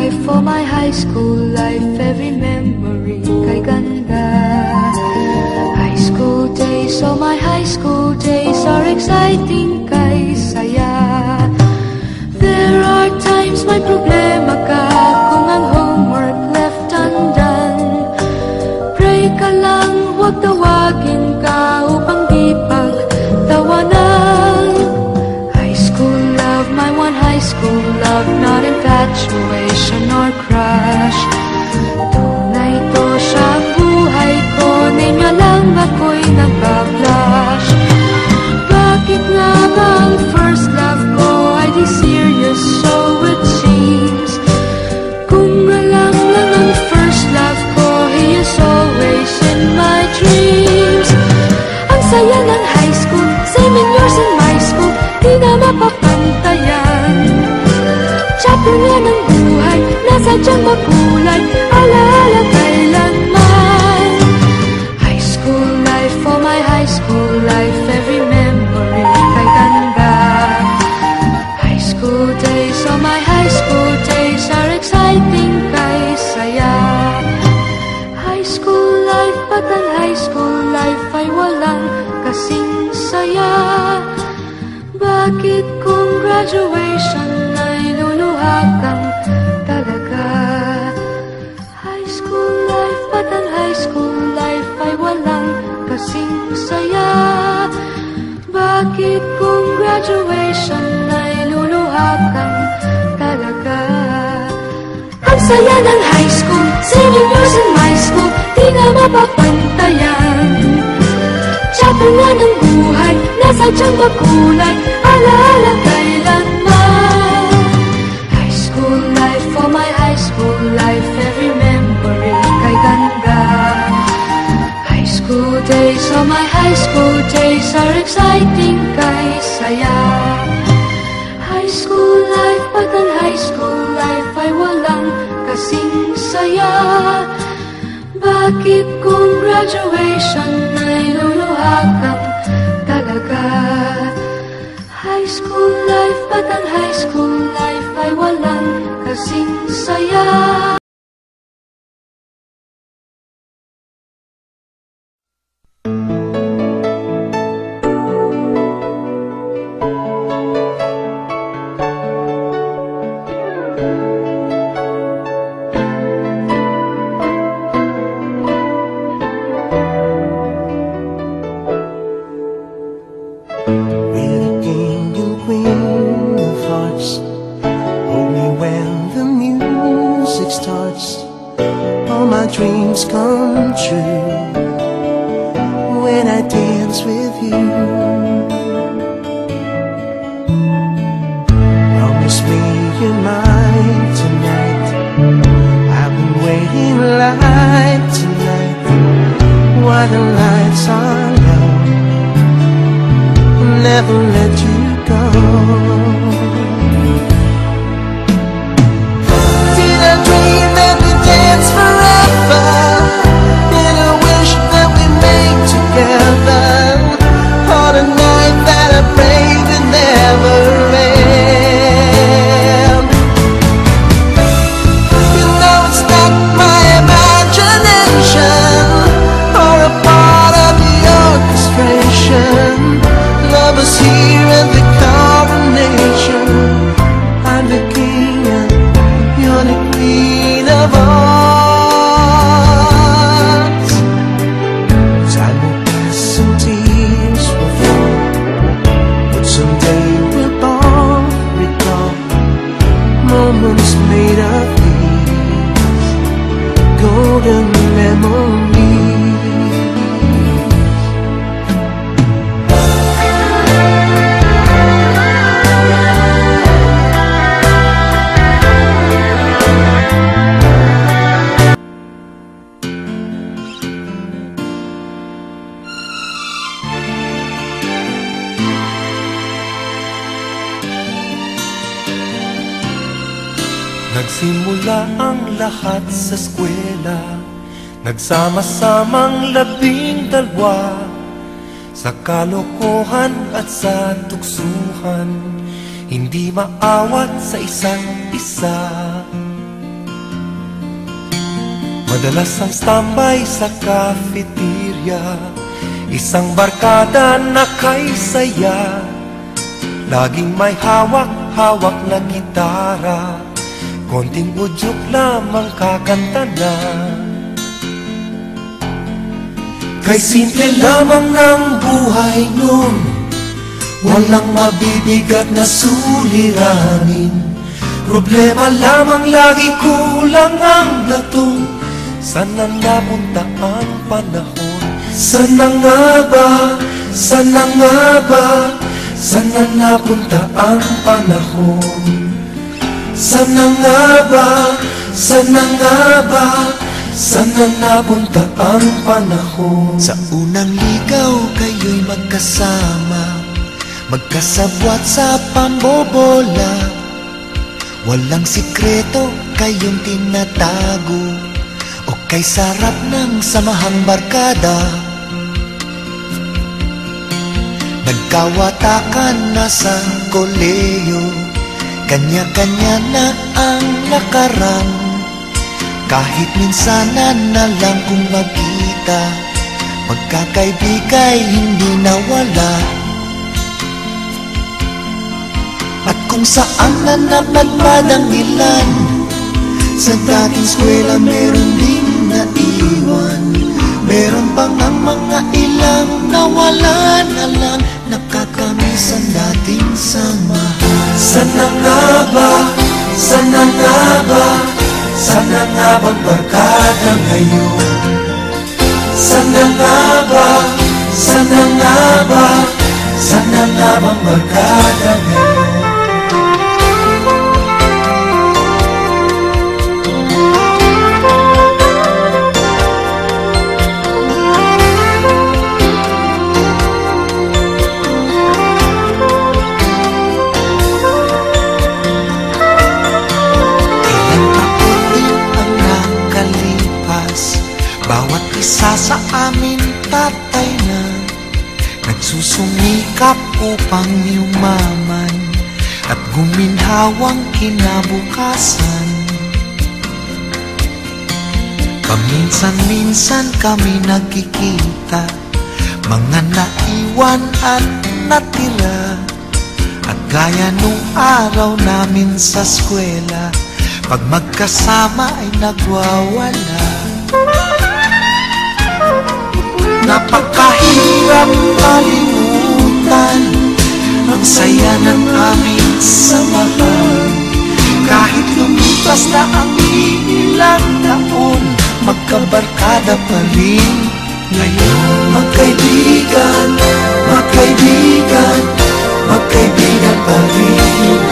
life, oh my high school life, every memory kay ganda. High school days, oh my high school days are exciting kay saya. There are times may problema ka kung ang homework left undone. Pray ka lang, huwag tawagin ka upang di pagtawanan. High school love, my one high school love, not infatuation or crush. Tunay to siya ang buhay ko, name niya lang ako'y nagpa-blush. Bakit nga ba ang first love ko ay di serious, so it seems? Kung alam lang ang first love ko, he is always in my dreams. Ang saya ng high school, same in yours in my school, di na mapapantayan. Chapter nga ng buhay, nasadyang makulay, alaala kailanman. High school life, oh my high school life, every memory kay ganda. High school days, oh my high school days are exciting kay saya. High school life, but ang high school life ay walang kasing saya. Bakit kung graduation ay luluha kang talaga? High school life, but ang high school life ay walang kasing saya. Bakit kung graduation ay luluha kang talaga? Ang saya ng high school, same in yours in my school, di na mapapantayan. Chapter nga ng buhay, nasadyang makulay, alaala kailanman. High school life, oh my high school life, every memory kay ganda. High school days, oh my high school days are exciting kay saya. High school life, but ang high school life ay walang kasing saya. Bakit kung graduation ay luluha kang talaga? High school life, but ang high school life ay walang kasing saya. Dreams come true when I dance with you. Promise me you're mine tonight. I've been waiting light tonight while the lights are low. I'll never let you go. Did I dream that we dance forever? Did I wish that we made together on a night that I prayed would never end? You know it's not my imagination or a part of the orchestration. Love is here at the coronation. I'm the king and you're the queen of all. Moments made of these golden memories. Nagsimula ang lahat sa eskwela, nagsama-samang 12 sa kalokohan at sa tuksuhan, hindi maawat sa isa't isa. Madalas ang standby sa cafeteria, isang barkada na kay saya. Laging may hawak-hawak na gitara, konting udyok lamang kakanta na. Kay simple lamang ng buhay nun, walang mabibigat na suliranin. Problema lamang lagi, kulang ang latong. Sana napunta ang panahon? Sana nga ba? Sana nga ba? Sana napunta ang panahon? Sana nga ba? Sana nga ba? Sana napunta ang panahon? Sa unang ligaw kayo'y magkasama, magkasabwat sa pambobola. Walang sikreto kayong tinatago, o kay sarap ng samahang barkada. Nagkawatakan na sa koleyo, kanya-kanya na ang nakarang. Kahit minsanan na lang kung magkita, pagkakaibigay hindi nawala. At kung saan na napadpad ang ilan, sa dating eskwela meron ding naiwan. Meron pang ang mga ilang nawala na lang, nakakamiss ang dating samahan. Sana nga ba? Sana nga ba? Sana nga bang barkada ngayon? Sana nga ba? Sana nga ba? Sana nga bang barkada ngayon? Bawat isa sa amin tatay na, nagsusumikap upang yumaman at guminhawang kinabukasan. Paminsan-minsan kami nagkikita, mga naiwan at natira. At gaya nung araw namin sa eskwela, pag magkasama ay nagwawala. Napakahirap kalimutan ang saya ng aming samahan. Kahit lumipas na ang ilang taon, magkabarkada pa rin ngayon. Magkaibigan, magkaibigan, magkaibigan pa rin.